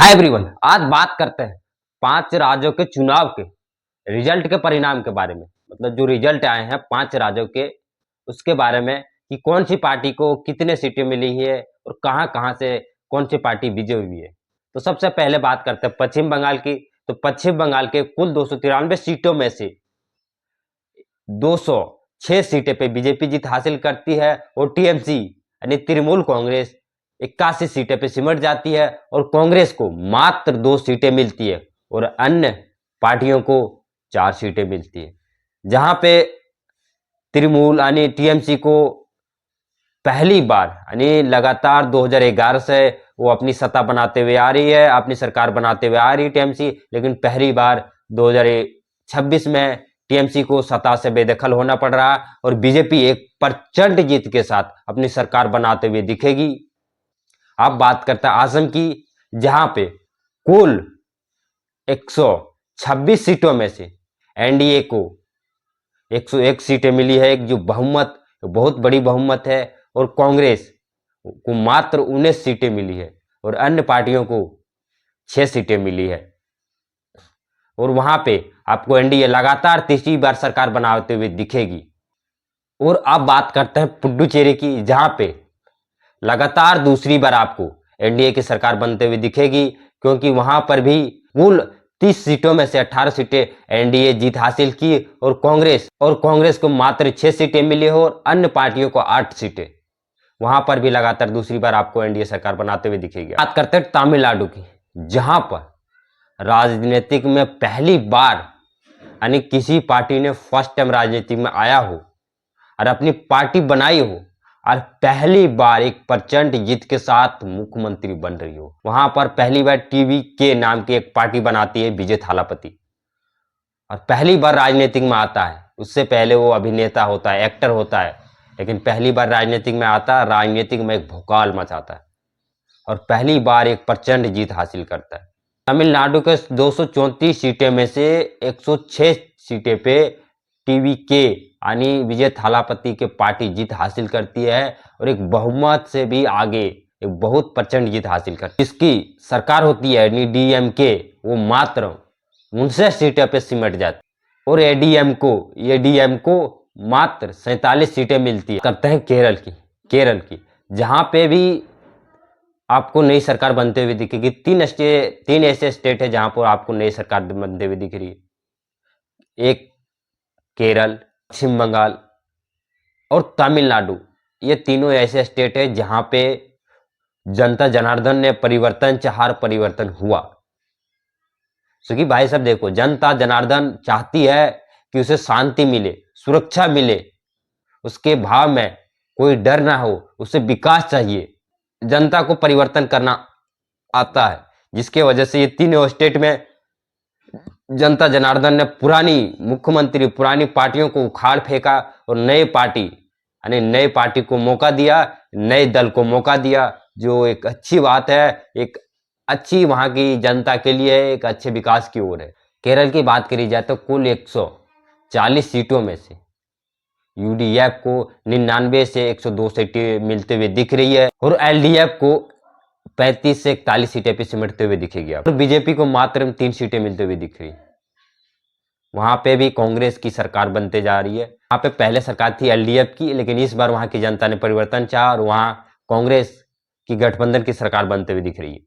Hi everyone, आज बात करते हैं 5 राज्यों के चुनाव के रिजल्ट के परिणाम के बारे में। मतलब जो रिजल्ट आए हैं 5 राज्यों के, उसके बारे में कि कौन सी पार्टी को कितने सीटें मिली है और कहां-कहां से कौन सी पार्टी विजय हुई है। तो सबसे पहले बात करते हैं पश्चिम बंगाल की। तो पश्चिम बंगाल के कुल 293 सीटों में से 206 सीटें पे बीजेपी जीत हासिल करती है और टीएमसी यानी तृणमूल कांग्रेस 81 सीटें पे सिमट जाती है और कांग्रेस को मात्र 2 सीटें मिलती है और अन्य पार्टियों को 4 सीटें मिलती है। जहां पे तृणमूल यानी टीएमसी को पहली बार यानी लगातार 2011 से वो अपनी सत्ता बनाते हुए आ रही है, अपनी सरकार बनाते हुए आ रही है टीएमसी, लेकिन पहली बार 2026 में टीएमसी को सत्ता से बेदखल होना पड़ रहा है और बीजेपी एक प्रचंड जीत के साथ अपनी सरकार बनाते हुए दिखेगी। अब बात करते हैं असम की, जहां पे कुल 126 सीटों में से एनडीए को 101 सीटें मिली है, एक जो बहुमत बहुत बड़ी बहुमत है, और कांग्रेस को मात्र 19 सीटें मिली है और अन्य पार्टियों को 6 सीटें मिली है। और वहां पे आपको एनडीए लगातार तीसरी बार सरकार बनाते हुए दिखेगी। और अब बात करते हैं पुडुचेरी की, जहां पे लगातार दूसरी बार आपको एनडीए की सरकार बनते हुए दिखेगी, क्योंकि वहां पर भी कुल 30 सीटों में से 18 सीटें एनडीए जीत हासिल की और कांग्रेस को मात्र 6 सीटें मिली हो और अन्य पार्टियों को 8 सीटें। वहां पर भी लगातार दूसरी बार आपको एनडीए सरकार बनाते हुए दिखेगी। बात करते हैं तमिलनाडु की, जहां पर राजनीतिक में पहली बार यानी किसी पार्टी ने फर्स्ट टाइम राजनीति में आया हो और अपनी पार्टी बनाई हो और पहली बार एक प्रचंड जीत के साथ मुख्यमंत्री बन रही हो। वहां पर पहली बार टीवी के नाम की एक पार्टी बनाती है विजय थालापति और पहली बार राजनीतिक में आता है। उससे पहले वो अभिनेता होता है, एक्टर होता है, लेकिन पहली बार राजनीतिक में आता है, राजनीतिक में एक भूकाल मचाता है और पहली बार एक प्रचंड जीत हासिल करता है। तमिलनाडु के 234 सीटें में से 106 सीटें पे टीवी के यानी विजय थालापति के पार्टी जीत हासिल करती है और एक बहुमत से भी आगे एक बहुत प्रचंड जीत हासिल करती है। इसकी सरकार होती है यानी डीएमके, वो मात्र 59 सीटें पे सिमट जाती और एडीएम को मात्र 47 सीटें मिलती है। करते हैं केरल की, जहां पे भी आपको नई सरकार बनते हुए दिखेगी। 3 ऐसे स्टेट है जहां पर आपको नई सरकार बनते हुए दिख रही है। एक केरल, पश्चिम बंगाल और तमिलनाडु, ये तीनों ऐसे स्टेट है जहां पे जनता जनार्दन ने परिवर्तन चाहा, परिवर्तन हुआ। क्योंकि भाई साहब देखो, जनता जनार्दन चाहती है कि उसे शांति मिले, सुरक्षा मिले, उसके भाव में कोई डर ना हो, उसे विकास चाहिए, जनता को परिवर्तन करना आता है, जिसके वजह से ये तीनों स्टेट में जनता जनार्दन ने पुरानी मुख्यमंत्री, पुरानी पार्टियों को उखाड़ फेंका और नए पार्टी को मौका दिया, नए दल को मौका दिया, जो एक अच्छी बात है, एक अच्छी वहां की जनता के लिए एक अच्छे विकास की ओर है। केरल की बात करी जाए तो कुल 140 सीटों में से यूडीएफ को 99 से 102 सीटें मिलते हुए दिख रही है और एलडीएफ को 35 से 41 सीटें पे सिमटते हुए दिखेगी और बीजेपी को मात्र 3 सीटें मिलते हुए दिख रही है। वहां पे भी कांग्रेस की सरकार बनते जा रही है। वहां पे पहले सरकार थी एलडीएफ की, लेकिन इस बार वहां की जनता ने परिवर्तन चाहा और वहां कांग्रेस की गठबंधन की सरकार बनते हुए दिख रही है।